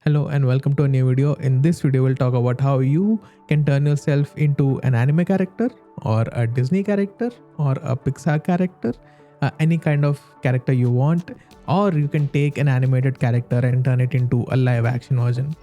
Hello and welcome to a new video. In this video, we'll talk about how you can turn yourself into an anime character or a Disney character or a Pixar character, any kind of character you want, or you can take an animated character and turn it into a live action version.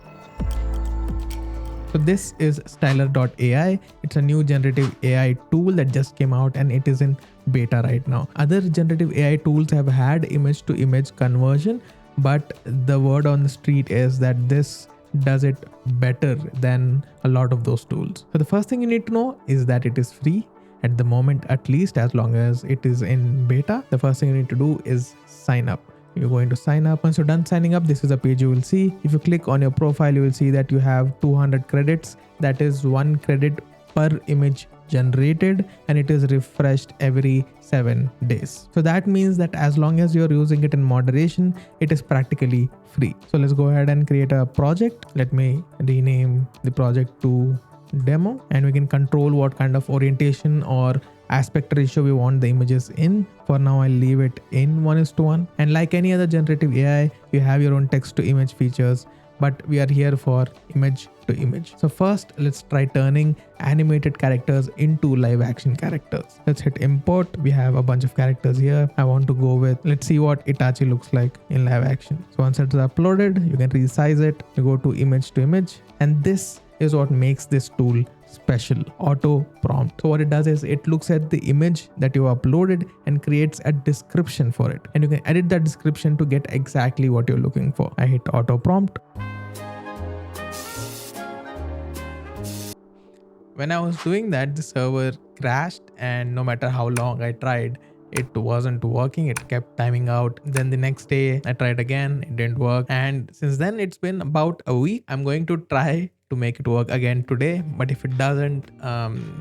So this is Stylar.AI. It's a new generative AI tool that just came out and it is in beta right now. Other generative AI tools have had image to image conversion, but the word on the street is that this does it better than a lot of those tools. So the first thing you need to know is that it is free at the moment, at least as long as it is in beta. The first thing you need to do is sign up. You're going to sign up. Once you're done signing up, this is a page you will see. If you click on your profile, you will see that you have 200 credits. That is 1 credit per image generated, and it is refreshed every 7 days. So that means that as long as you're using it in moderation, it is practically free. So let's go ahead and create a project. Let me rename the project to demo, and we can control what kind of orientation or aspect ratio we want the images in. For now, I'll leave it in 1:1. And like any other generative AI, you have your own text to image features, but we are here for image to image. So first, let's try turning animated characters into live action characters. Let's hit import. We have a bunch of characters here. I want to go with, let's see what Itachi looks like in live action. So once it's uploaded, you can resize it. You go to image, and this is what makes this tool special: auto prompt. So what it does is it looks at the image that you uploaded and creates a description for it, and you can edit that description to get exactly what you're looking for. I hit auto prompt. When I was doing that, the server crashed, and no matter how long I tried, it wasn't working. It kept timing out. Then the next day I tried again, it didn't work, and since then it's been about a week. I'm going to try to make it work again today, but if it doesn't,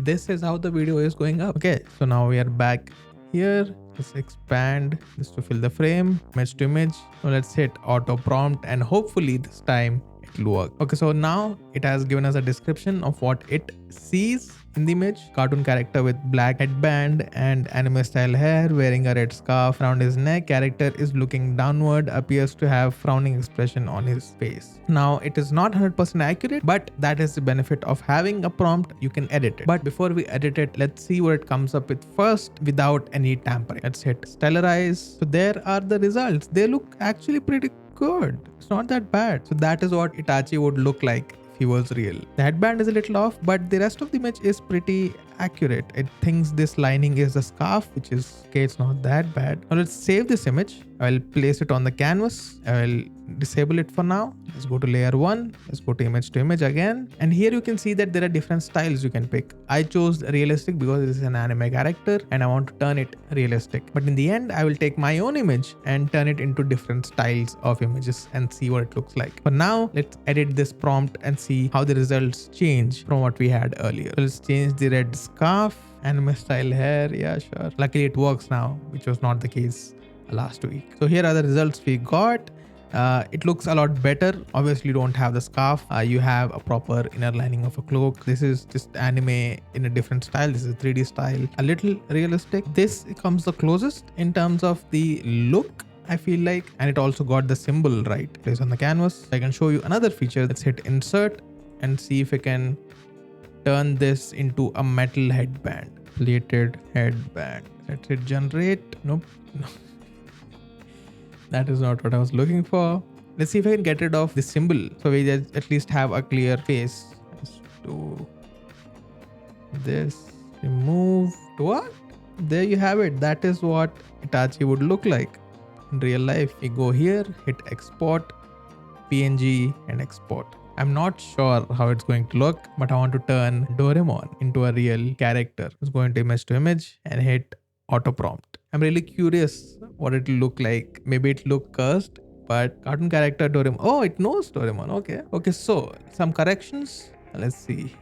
this is how the video is going up. Okay, so now we are back here. Let's expand this to fill the frame, image to image. So let's hit auto prompt, and hopefully this time it'll work. Okay, so now it has given us a description of what it sees in the image: cartoon character with black headband and anime style hair, wearing a red scarf around his neck. Character is looking downward, appears to have frowning expression on his face. Now it is not 100% accurate, but that is the benefit of having a prompt. You can edit it. But before we edit it, let's see what it comes up with first without any tampering. Let's hit Stylar.AI. So there are the results. They look actually pretty good. It's not that bad. So that is what Itachi would look like if he was real. The headband is a little off, but the rest of the image is pretty accurate. It thinks this lining is a scarf, which is okay. It's not that bad. Now let's save this image. I'll place it on the canvas. I'll disable it for now. Let's go to layer 1. Let's go to image again. And here you can see that there are different styles you can pick. I chose realistic because it is an anime character and I want to turn it realistic. But in the end, I will take my own image and turn it into different styles of images and see what it looks like. For now, let's edit this prompt and see how the results change from what we had earlier. So let's change the red scarf, anime style hair. Yeah, sure. Luckily it works now, which was not the case last week. So here are the results we got. It looks a lot better. Obviously you don't have the scarf. You have a proper inner lining of a cloak. This is just anime in a different style. This is 3D style, a little realistic. This comes the closest in terms of the look, I feel like, and it also got the symbol right placed on the canvas. I can show you another feature. Let's hit insert and see if I can turn this into a metal headband. Plated headband. Let's hit generate. Nope. No. That is not what I was looking for. Let's see if I can get rid of the symbol, so we at least have a clear face. Let's do this. Remove. What? There you have it. That is what Itachi would look like in real life. We go here, hit export, PNG, and export. I'm not sure how it's going to look, but I want to turn Doraemon into a real character. Let's go into image and hit auto prompt. I'm really curious what it will look like. Maybe it look cursed, but cartoon character Doraemon. Oh, it knows Doraemon. Okay. Okay, so some corrections. Let's see.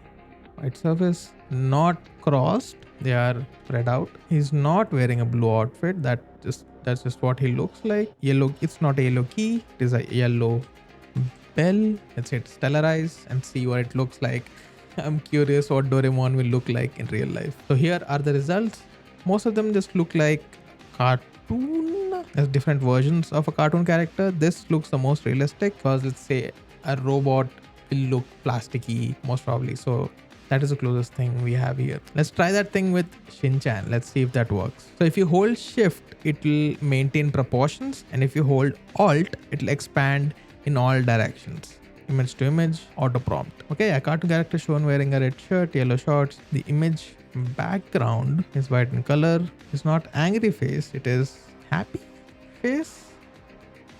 White surface, not crossed. They are spread out. He's not wearing a blue outfit. That's just what he looks like. Yellow. It's not a yellow key. It is a yellow bell. Let's hit Stylar.AI and see what it looks like. I'm curious what Doraemon will look like in real life. So here are the results. Most of them just look like cartoon. There's different versions of a cartoon character. This looks the most realistic because let's say a robot will look plasticky most probably. So that is the closest thing we have here. Let's try that thing with Shinchan. Let's see if that works. So if you hold shift, it will maintain proportions. And if you hold alt, it will expand in all directions. Image to image, auto prompt. Okay, a cartoon character shown wearing a red shirt, yellow shorts. The image background is white in color. It's not angry face, it is happy face.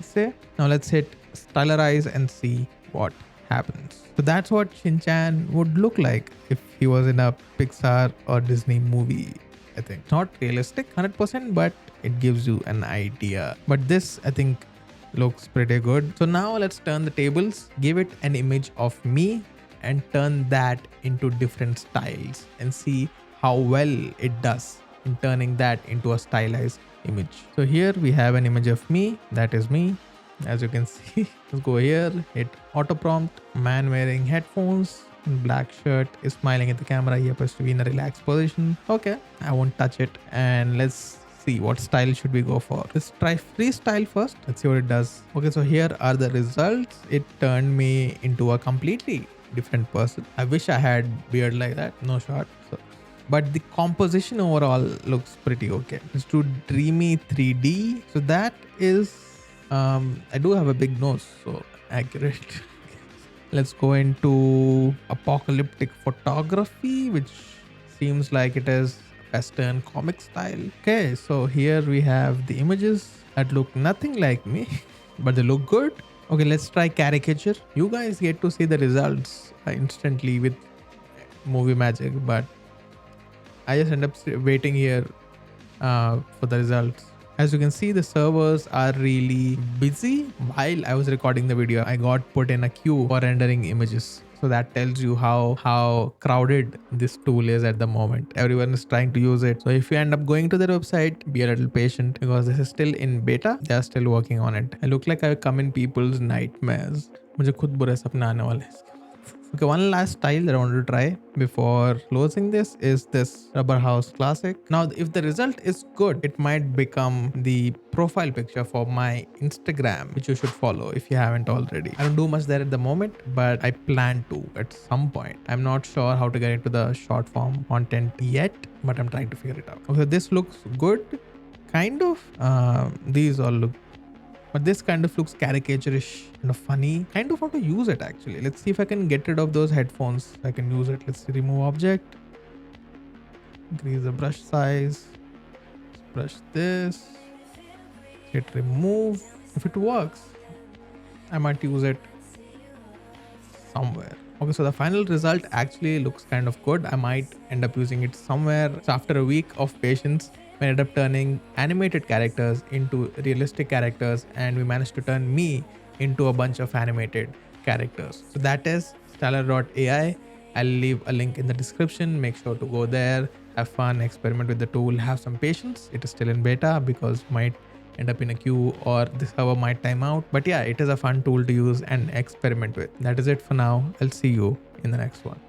Say. Now let's hit Stylar.AI and see what happens. So that's what Shinchan would look like if he was in a Pixar or Disney movie. I think not realistic 100%, but it gives you an idea. But this, I think, looks pretty good. So now let's turn the tables, give it an image of me and turn that into different styles and see how well it does in turning that into a stylized image. So here we have an image of me. That is me. As you can see, let's go here, hit auto prompt, man wearing headphones, black shirt, is smiling at the camera. He appears to be in a relaxed position. Okay, I won't touch it. And let's see what style should we go for. Let's try freestyle first. Let's see what it does. Okay, so here are the results. It turned me into a completely different person. I wish I had beard like that. No shot. So, but the composition overall looks pretty okay. Let's do dreamy 3D. So that is I do have a big nose, so accurate. Let's go into apocalyptic photography, which seems like it is Western comic style. Okay, so here we have the images that look nothing like me, but they look good. Okay, let's try caricature. You guys get to see the results instantly with movie magic, but I just end up waiting here for the results. As you can see, the servers are really busy. While I was recording the video, I got put in a queue for rendering images. So that tells you how crowded this tool is at the moment. Everyone is trying to use it. So if you end up going to their website, be a little patient because this is still in beta. They are still working on it. I look like I come in people's nightmares. मुझे खुद बुरे सपने आने वाले हैं. Okay, one last style that I wanted to try before closing this is this Rubber House Classic. Now, if the result is good, it might become the profile picture for my Instagram, which you should follow if you haven't already. I don't do much there at the moment, but I plan to at some point. I'm not sure how to get into the short form content yet, but I'm trying to figure it out. Okay, this looks good. Kind of. These all look, but this kind of looks caricaturish and funny. Kind of want to use it actually. Let's see if I can get rid of those headphones. I can use it. Let's see, remove object. Increase the brush size. Brush this. Hit remove. If it works, I might use it somewhere. Okay, so the final result actually looks kind of good. I might end up using it somewhere. So after a week of patience, we ended up turning animated characters into realistic characters, and we managed to turn me into a bunch of animated characters. So that is Stylar.AI. I'll leave a link in the description. Make sure to go there, have fun, experiment with the tool, have some patience. It is still in beta because might end up in a queue or the server might time out. But yeah, it is a fun tool to use and experiment with. That is it for now. I'll see you in the next one.